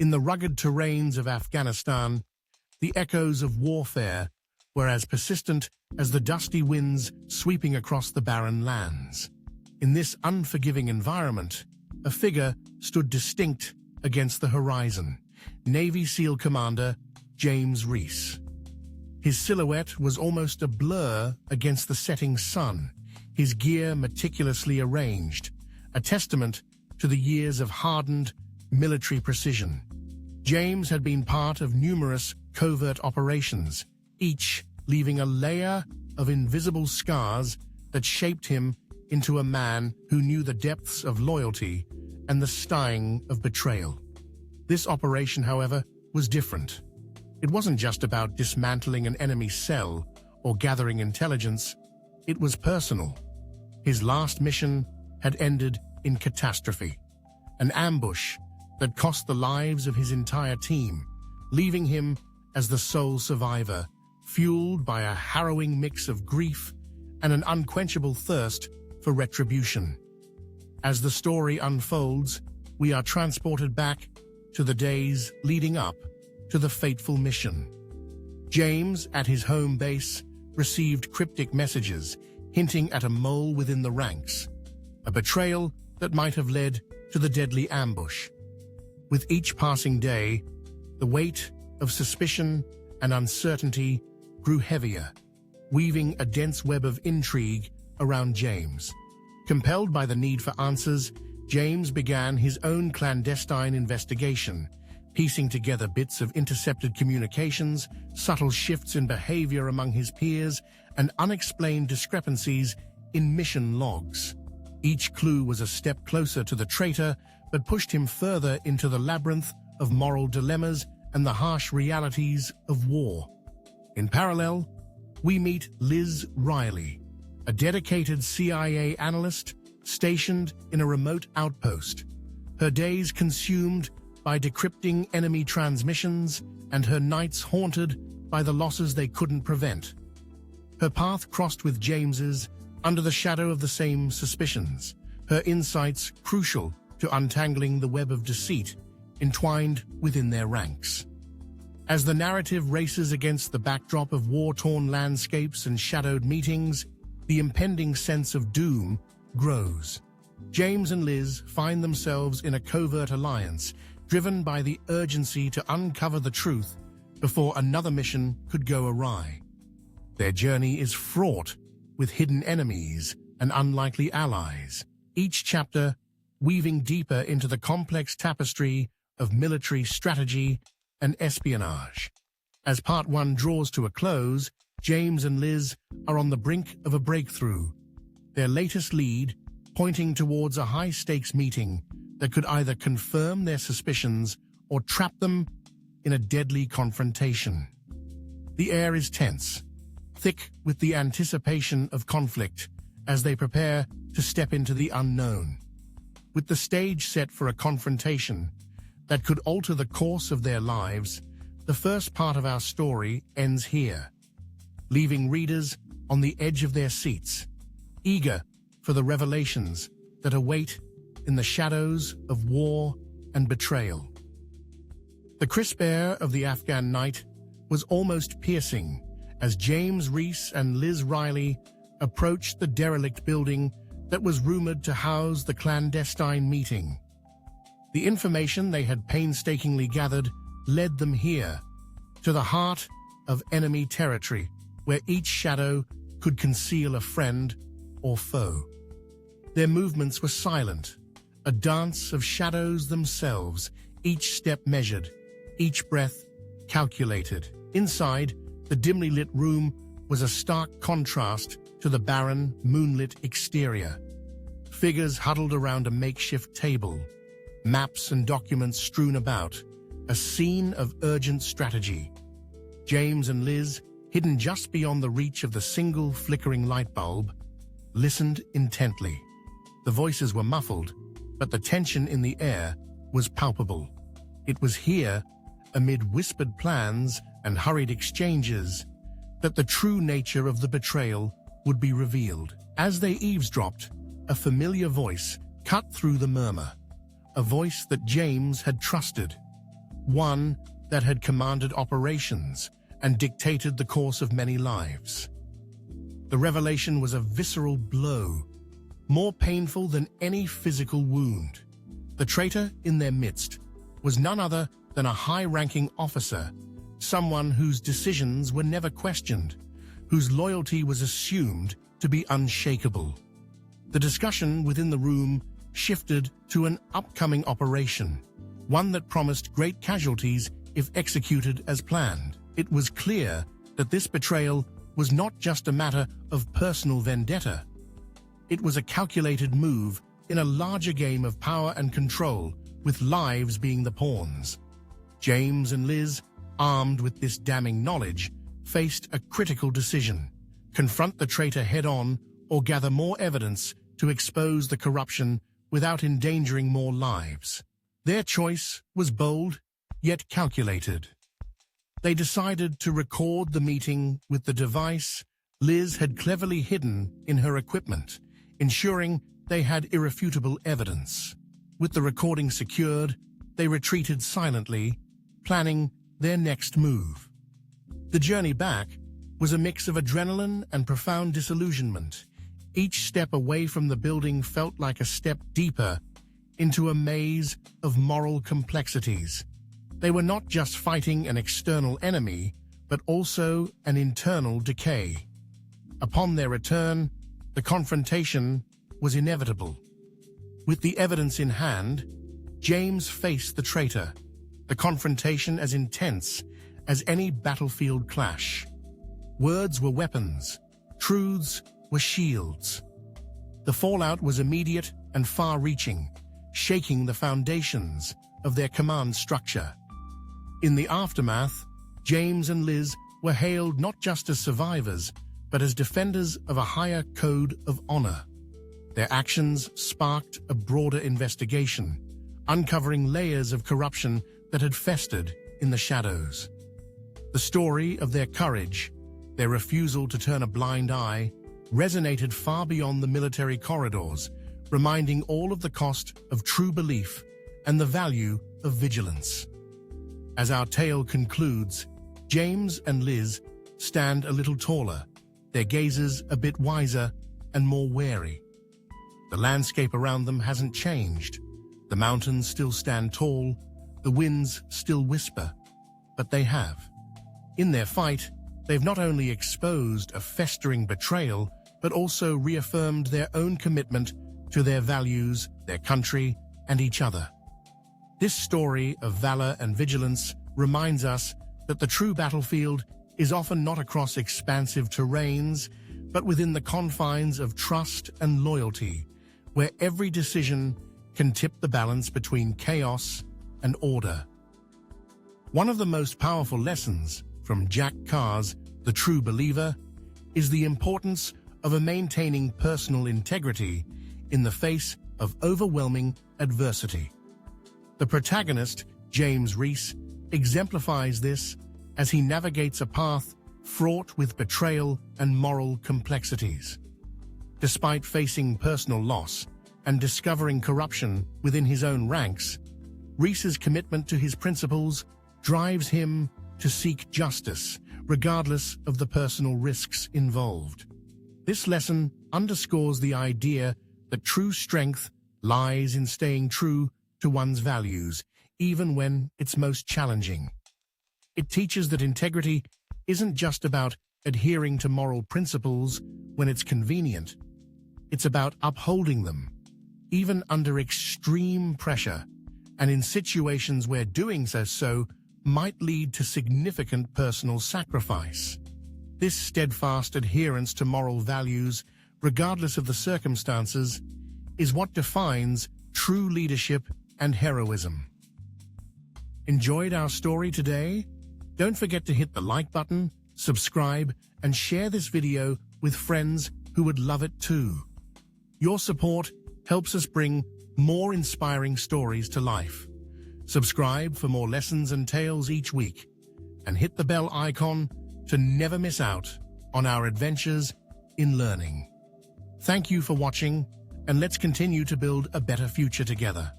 In the rugged terrains of Afghanistan, the echoes of warfare were as persistent as the dusty winds sweeping across the barren lands. In this unforgiving environment, a figure stood distinct against the horizon: Navy SEAL Commander James Reese. His silhouette was almost a blur against the setting sun, his gear meticulously arranged, a testament to the years of hardened military precision. James had been part of numerous covert operations, each leaving a layer of invisible scars that shaped him into a man who knew the depths of loyalty and the sting of betrayal. This operation, however, was different. It wasn't just about dismantling an enemy cell or gathering intelligence. It was personal. His last mission had ended in catastrophe, an ambush that cost the lives of his entire team, leaving him as the sole survivor, fueled by a harrowing mix of grief and an unquenchable thirst for retribution. As the story unfolds, we are transported back to the days leading up to the fateful mission. James, at his home base, received cryptic messages hinting at a mole within the ranks, a betrayal that might have led to the deadly ambush. With each passing day, the weight of suspicion and uncertainty grew heavier, weaving a dense web of intrigue around James. Compelled by the need for answers, James began his own clandestine investigation, piecing together bits of intercepted communications, subtle shifts in behavior among his peers, and unexplained discrepancies in mission logs. Each clue was a step closer to the traitor, but pushed him further into the labyrinth of moral dilemmas and the harsh realities of war. In parallel, we meet Liz Riley, a dedicated CIA analyst stationed in a remote outpost, her days consumed by decrypting enemy transmissions and her nights haunted by the losses they couldn't prevent. Her path crossed with James's under the shadow of the same suspicions, her insights crucial to untangling the web of deceit entwined within their ranks. As the narrative races against the backdrop of war-torn landscapes and shadowed meetings, the impending sense of doom grows. James and Liz find themselves in a covert alliance, driven by the urgency to uncover the truth before another mission could go awry. Their journey is fraught with hidden enemies and unlikely allies, each chapter weaving deeper into the complex tapestry of military strategy and espionage. As Part 1 draws to a close, James and Liz are on the brink of a breakthrough, their latest lead pointing towards a high-stakes meeting that could either confirm their suspicions or trap them in a deadly confrontation. The air is tense, thick with the anticipation of conflict as they prepare to step into the unknown. With the stage set for a confrontation that could alter the course of their lives, the first part of our story ends here, leaving readers on the edge of their seats, eager for the revelations that await in the shadows of war and betrayal. The crisp air of the Afghan night was almost piercing as James Reese and Liz Riley approached the derelict building that was rumored to house the clandestine meeting. The information they had painstakingly gathered led them here, to the heart of enemy territory, where each shadow could conceal a friend or foe. Their movements were silent, a dance of shadows themselves, each step measured, each breath calculated. Inside, the dimly lit room was a stark contrast to the barren, moonlit exterior. Figures huddled around a makeshift table, maps and documents strewn about, a scene of urgent strategy. James and Liz, hidden just beyond the reach of the single flickering light bulb, listened intently. The voices were muffled, but the tension in the air was palpable. It was here, amid whispered plans and hurried exchanges, that the true nature of the betrayal would be revealed. As they eavesdropped, a familiar voice cut through the murmur, a voice that James had trusted. one that had commanded operations and dictated the course of many lives. The revelation was a visceral blow, more painful than any physical wound. The traitor in their midst was none other than a high-ranking officer, someone whose decisions were never questioned, whose loyalty was assumed to be unshakable. The discussion within the room shifted to an upcoming operation, one that promised great casualties if executed as planned. It was clear that this betrayal was not just a matter of personal vendetta. It was a calculated move in a larger game of power and control, with lives being the pawns. James and Liz, armed with this damning knowledge, faced a critical decision: confront the traitor head-on or gather more evidence to expose the corruption without endangering more lives. Their choice was bold, yet calculated. They decided to record the meeting with the device Liz had cleverly hidden in her equipment, ensuring they had irrefutable evidence. With the recording secured, they retreated silently, planning their next move. The journey back was a mix of adrenaline and profound disillusionment. Each step away from the building felt like a step deeper into a maze of moral complexities. They were not just fighting an external enemy, but also an internal decay. Upon their return, the confrontation was inevitable. With the evidence in hand, James faced the traitor, the confrontation as intense as any battlefield clash. Words were weapons, truths were shields. The fallout was immediate and far-reaching, shaking the foundations of their command structure. In the aftermath, James and Liz were hailed not just as survivors, but as defenders of a higher code of honor. Their actions sparked a broader investigation, uncovering layers of corruption that had festered in the shadows. The story of their courage, their refusal to turn a blind eye, resonated far beyond the military corridors, reminding all of the cost of true belief and the value of vigilance. As our tale concludes, James and Liz stand a little taller, their gazes a bit wiser and more wary. The landscape around them hasn't changed. The mountains still stand tall, the winds still whisper, but they have. In their fight, they've not only exposed a festering betrayal, but also reaffirmed their own commitment to their values, their country, and each other. This story of valor and vigilance reminds us that the true battlefield is often not across expansive terrains, but within the confines of trust and loyalty, where every decision can tip the balance between chaos and order. One of the most powerful lessons from Jack Carr's The True Believer is the importance of maintaining personal integrity in the face of overwhelming adversity. The protagonist, James Reese, exemplifies this as he navigates a path fraught with betrayal and moral complexities. Despite facing personal loss and discovering corruption within his own ranks, Reese's commitment to his principles drives him to seek justice, regardless of the personal risks involved. This lesson underscores the idea that true strength lies in staying true to one's values, even when it's most challenging. It teaches that integrity isn't just about adhering to moral principles when it's convenient. It's about upholding them, even under extreme pressure, and in situations where doing so might lead to significant personal sacrifice. This steadfast adherence to moral values, regardless of the circumstances, is what defines true leadership and heroism. Enjoyed our story today? Don't forget to hit the like button, subscribe, and share this video with friends who would love it too. Your support helps us bring more inspiring stories to life. Subscribe for more lessons and tales each week, and hit the bell icon to never miss out on our adventures in learning. Thank you for watching, and let's continue to build a better future together.